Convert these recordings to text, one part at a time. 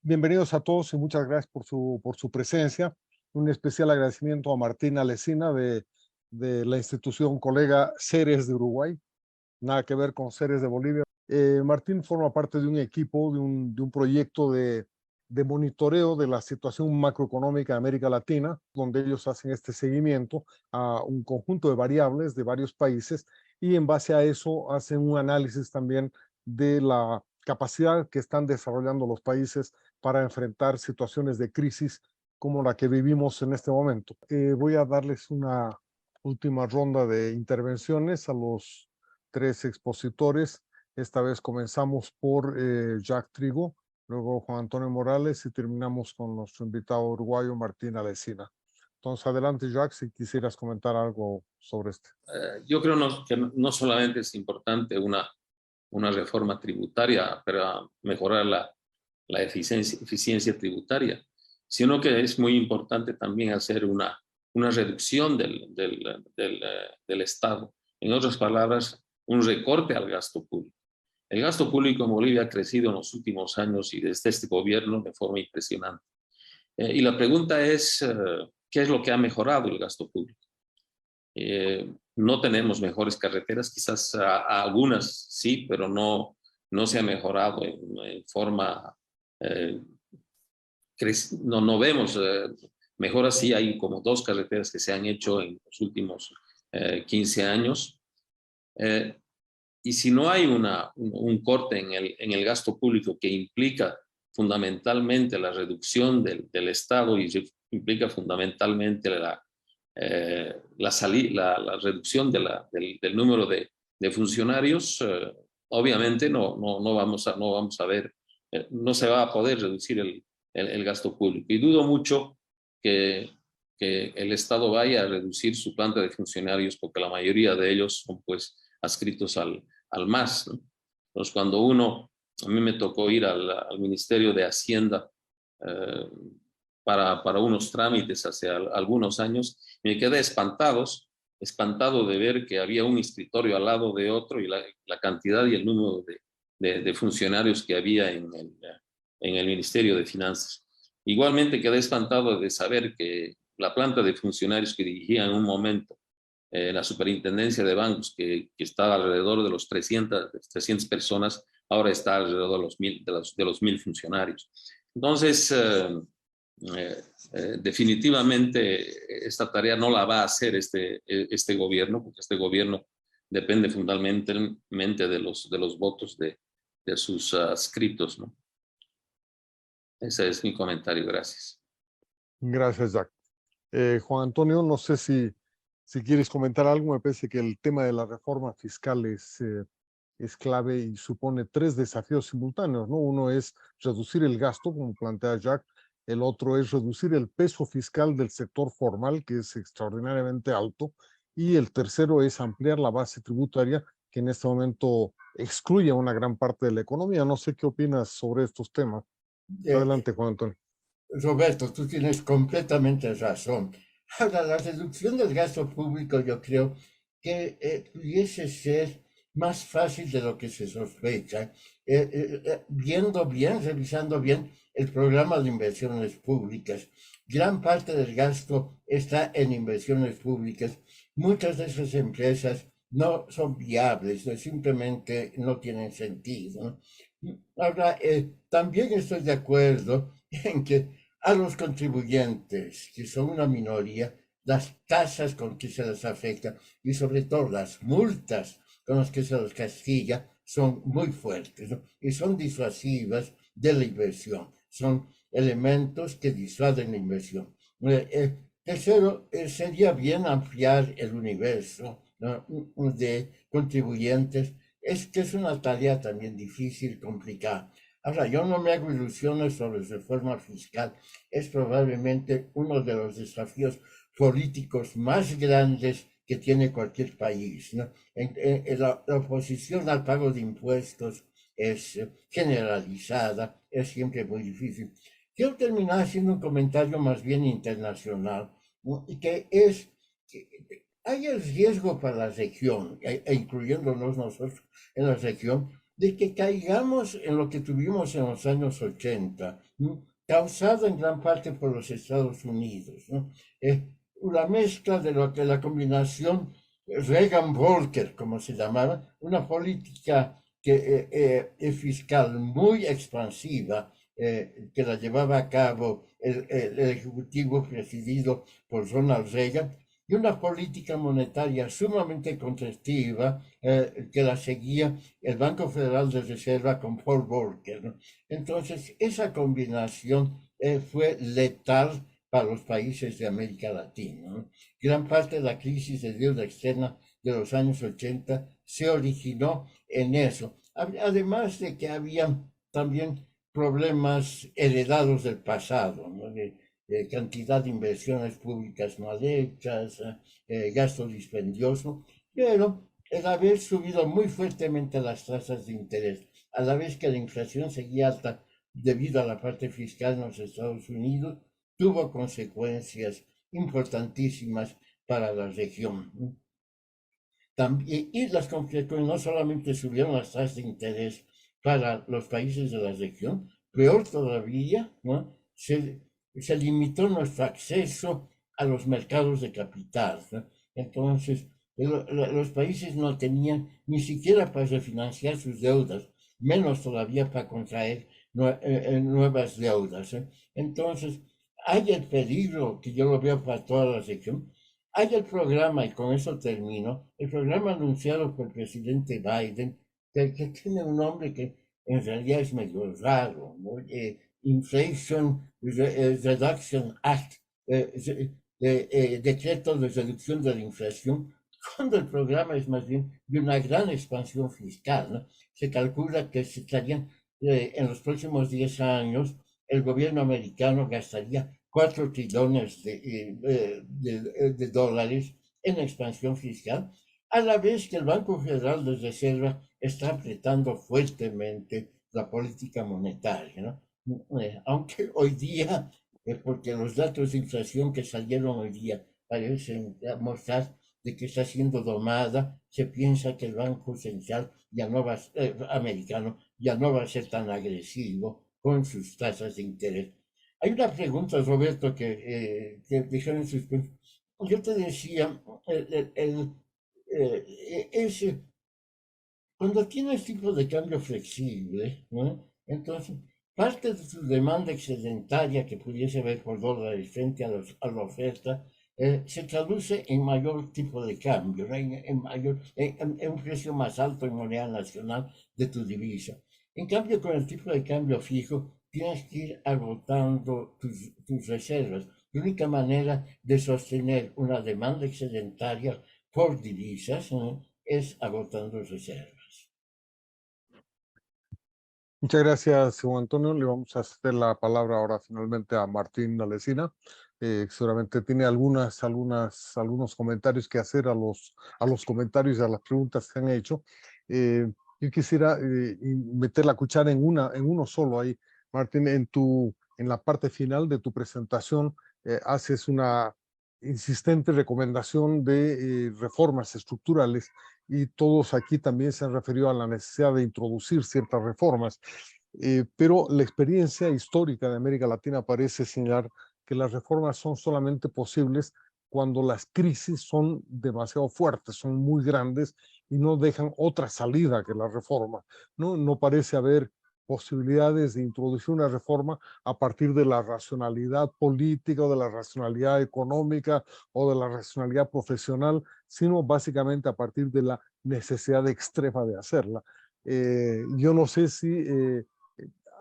Bienvenidos a todos y muchas gracias por su presencia. Un especial agradecimiento a Martín Alesina de la institución colega Ceres de Uruguay, nada que ver con Ceres de Bolivia. Martín forma parte de un equipo, de un proyecto de monitoreo de la situación macroeconómica de América Latina, donde ellos hacen este seguimiento a un conjunto de variables de varios países y en base a eso hacen un análisis también de la capacidad que están desarrollando los países para enfrentar situaciones de crisis como la que vivimos en este momento. Voy a darles una última ronda de intervenciones a los tres expositores. Esta vez comenzamos por Jack Trigo, luego Juan Antonio Morales y terminamos con nuestro invitado uruguayo Martín Alesina. Entonces, adelante, Jack, si quisieras comentar algo sobre este. Yo creo que no solamente es importante una reforma tributaria para mejorar la eficiencia tributaria, sino que es muy importante también hacer una reducción del Estado. En otras palabras, un recorte al gasto público. El gasto público en Bolivia ha crecido en los últimos años y desde este gobierno de forma impresionante. Y la pregunta es, ¿qué es lo que ha mejorado el gasto público? No tenemos mejores carreteras, quizás algunas sí, pero no se ha mejorado en forma, no vemos mejoras. Sí, hay como 2 carreteras que se han hecho en los últimos 15 años. Y si no hay un corte en el gasto público que implica fundamentalmente la reducción del Estado y implica fundamentalmente la reducción del número de funcionarios, obviamente no vamos a ver, no se va a poder reducir el gasto público. Y dudo mucho que el Estado vaya a reducir su planta de funcionarios, porque la mayoría de ellos son pues adscritos al MAS, ¿no? Entonces, cuando a mí me tocó ir al Ministerio de Hacienda para unos trámites hace algunos años, me quedé espantado de ver que había un escritorio al lado de otro y la cantidad y el número de funcionarios que había en el Ministerio de Finanzas. Igualmente quedé espantado de saber que la planta de funcionarios que dirigía en un momento la superintendencia de bancos, que estaba alrededor de los 300 personas, ahora está alrededor de los 1,000 funcionarios. Entonces, definitivamente esta tarea no la va a hacer este gobierno, porque este gobierno depende fundamentalmente de los votos de sus adscritos, ¿no? Ese es mi comentario, gracias. Gracias, Jack. Juan Antonio, no sé si quieres comentar algo. Me parece que el tema de la reforma fiscal es clave y supone 3 desafíos simultáneos, ¿no? Uno es reducir el gasto, como plantea Jack. El otro es reducir el peso fiscal del sector formal, que es extraordinariamente alto. Y el tercero es ampliar la base tributaria, que en este momento excluye a una gran parte de la economía. No sé qué opinas sobre estos temas. Adelante, Juan Antonio. Roberto, tú tienes completamente razón. Ahora, la reducción del gasto público yo creo que pudiese ser más fácil de lo que se sospecha, viendo bien, revisando bien el programa de inversiones públicas. Gran parte del gasto está en inversiones públicas. Muchas de esas empresas no son viables, simplemente no tienen sentido, ¿no? Ahora, también estoy de acuerdo en que a los contribuyentes, que son una minoría, las tasas con que se les afecta y sobre todo las multas con las que se les castiga son muy fuertes, ¿no? Y son disuasivas de la inversión, son elementos que disuaden la inversión. Tercero, sería bien ampliar el universo, ¿no?, de contribuyentes. Es que es una tarea también difícil, complicada. Ahora, yo no me hago ilusiones sobre reforma fiscal. Es probablemente uno de los desafíos políticos más grandes que tiene cualquier país, ¿no? La oposición al pago de impuestos es generalizada, es siempre muy difícil. Quiero terminar haciendo un comentario más bien internacional, ¿no?, que es que hay el riesgo para la región, incluyéndonos nosotros en la región, de que caigamos en lo que tuvimos en los años 80, ¿no? Causado en gran parte por los Estados Unidos, ¿no? Una mezcla de lo que la combinación Reagan-Volcker, como se llamaba, una política fiscal muy expansiva, que la llevaba a cabo el Ejecutivo presidido por Ronald Reagan, y una política monetaria sumamente contractiva, que la seguía el Banco Federal de Reserva con Paul Volcker, ¿no? Entonces, esa combinación fue letal para los países de América Latina, ¿no? Gran parte de la crisis de deuda externa de los años 80 se originó en eso. Además de que había también problemas heredados del pasado, ¿no? De cantidad de inversiones públicas mal hechas, gasto dispendioso, pero el haber subido muy fuertemente las tasas de interés, a la vez que la inflación seguía alta debido a la parte fiscal en los Estados Unidos, tuvo consecuencias importantísimas para la región. También, y las consecuencias no solamente subieron las tasas de interés para los países de la región, peor todavía, ¿no? Se limitó nuestro acceso a los mercados de capital, ¿no? Entonces, los países no tenían ni siquiera para refinanciar sus deudas, menos todavía para contraer nuevas deudas, ¿eh? Entonces, hay el peligro, que yo lo veo para toda la región. Hay el programa, y con eso termino, el programa anunciado por el presidente Biden, que tiene un nombre que en realidad es medio raro, ¿no? Inflation Reduction Act, decreto de reducción de la inflación, cuando el programa es más bien de una gran expansión fiscal, ¿no? Se calcula que se estarían, en los próximos 10 años, el gobierno americano gastaría 4 trillones de dólares en expansión fiscal, a la vez que el Banco Federal de Reserva está apretando fuertemente la política monetaria, ¿no? Aunque hoy día, porque los datos de inflación que salieron hoy día parecen mostrar de que está siendo domada, se piensa que el Banco Central ya no va, americano ya no va a ser tan agresivo con sus tasas de interés. Hay una pregunta, Roberto, que dijeron sus... Yo te decía, cuando tienes tipo de cambio flexible, ¿no? Entonces, parte de tu demanda excedentaria que pudiese haber por dólares frente a la oferta, se traduce en mayor tipo de cambio, ¿no? En un precio más alto en moneda nacional de tu divisa. En cambio, con el tipo de cambio fijo, tienes que ir agotando tus reservas. La única manera de sostener una demanda excedentaria por divisas, ¿no?, es agotando reservas. Muchas gracias, Juan Antonio. Le vamos a hacer la palabra ahora finalmente a Martín Alesina. Seguramente tiene algunos comentarios que hacer a los comentarios y a las preguntas que han hecho. Yo quisiera meter la cuchara en uno solo ahí. Martín, en la parte final de tu presentación haces una insistente recomendación de reformas estructurales, y todos aquí también se han referido a la necesidad de introducir ciertas reformas. Pero la experiencia histórica de América Latina parece señalar que las reformas son solamente posibles cuando las crisis son demasiado fuertes, son muy grandes y no dejan otra salida que la reforma. No parece haber posibilidades de introducir una reforma a partir de la racionalidad política o de la racionalidad económica o de la racionalidad profesional, sino básicamente a partir de la necesidad extrema de hacerla. Yo no sé si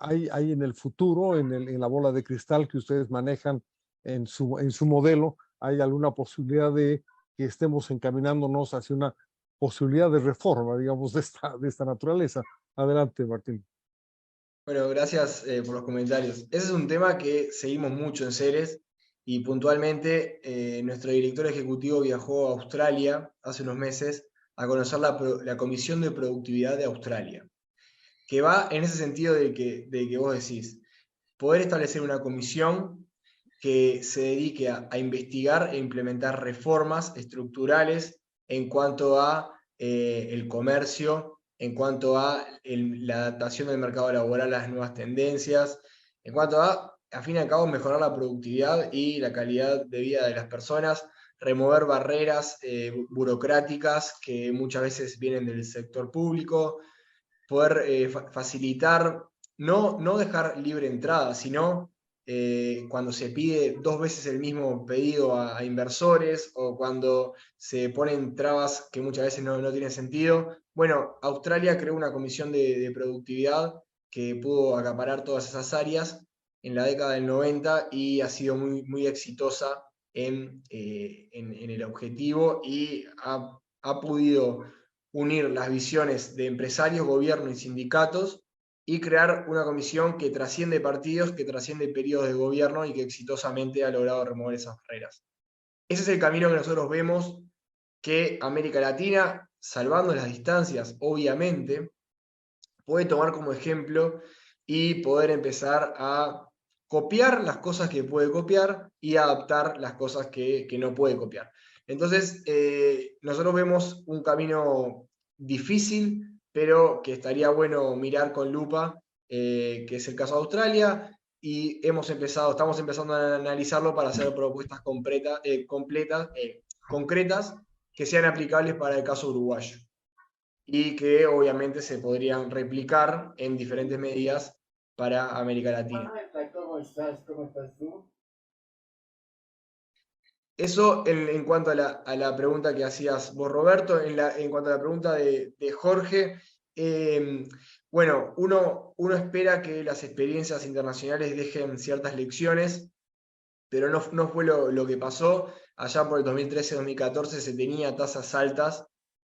hay en el futuro, en la bola de cristal que ustedes manejan en su modelo, hay alguna posibilidad de que estemos encaminándonos hacia una posibilidad de reforma, digamos, de esta naturaleza. Adelante, Martín. Bueno, gracias por los comentarios. Ese es un tema que seguimos mucho en Ceres, y puntualmente nuestro director ejecutivo viajó a Australia hace unos meses a conocer la Comisión de Productividad de Australia, que va en ese sentido de que vos decís, poder establecer una comisión que se dedique a investigar e implementar reformas estructurales en cuanto a el comercio en cuanto a la adaptación del mercado laboral a las nuevas tendencias, en cuanto a fin y al cabo, mejorar la productividad y la calidad de vida de las personas, remover barreras burocráticas que muchas veces vienen del sector público, poder facilitar, no dejar libre entrada, sino cuando se pide 2 veces el mismo pedido a inversores o cuando se ponen trabas que muchas veces no tienen sentido. Bueno, Australia creó una comisión de productividad que pudo acaparar todas esas áreas en la década del 90 y ha sido muy exitosa en el objetivo y ha podido unir las visiones de empresarios, gobierno y sindicatos y crear una comisión que trasciende partidos, que trasciende periodos de gobierno y que exitosamente ha logrado remover esas barreras. Ese es el camino que nosotros vemos que América Latina, salvando las distancias, obviamente, puede tomar como ejemplo y poder empezar a copiar las cosas que puede copiar y adaptar las cosas que no puede copiar. Entonces, nosotros vemos un camino difícil, pero que estaría bueno mirar con lupa, que es el caso de Australia, y estamos empezando a analizarlo para hacer propuestas concretas que sean aplicables para el caso uruguayo y que obviamente se podrían replicar en diferentes medidas para América Latina. ¿Cómo estás? ¿Cómo estás tú? Eso en cuanto a la pregunta que hacías vos, Roberto. En cuanto a la pregunta de Jorge, bueno, uno espera que las experiencias internacionales dejen ciertas lecciones, pero no fue lo que pasó. Allá por el 2013-2014 se tenía tasas altas,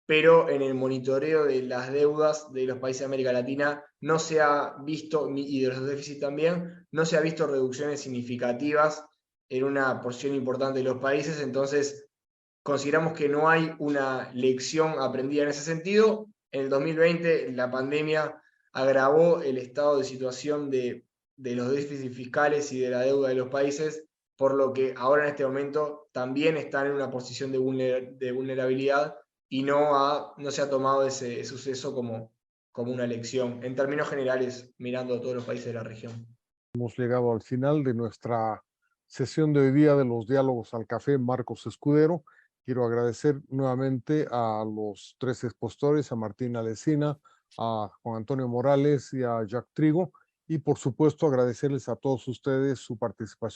pero en el monitoreo de las deudas de los países de América Latina no se ha visto, y de los déficits también, no se ha visto reducciones significativas en una porción importante de los países. Entonces consideramos que no hay una lección aprendida en ese sentido. En el 2020 la pandemia agravó el estado de situación de los déficits fiscales y de la deuda de los países, por lo que ahora en este momento también están en una posición de vulnerabilidad y no se ha tomado ese suceso como una lección, en términos generales, mirando a todos los países de la región. Hemos llegado al final de nuestra sesión de hoy día de los diálogos al café Marcos Escudero. Quiero agradecer nuevamente a los 3 expositores, a Martín Alesina, a Juan Antonio Morales y a Jack Trigo, y por supuesto agradecerles a todos ustedes su participación.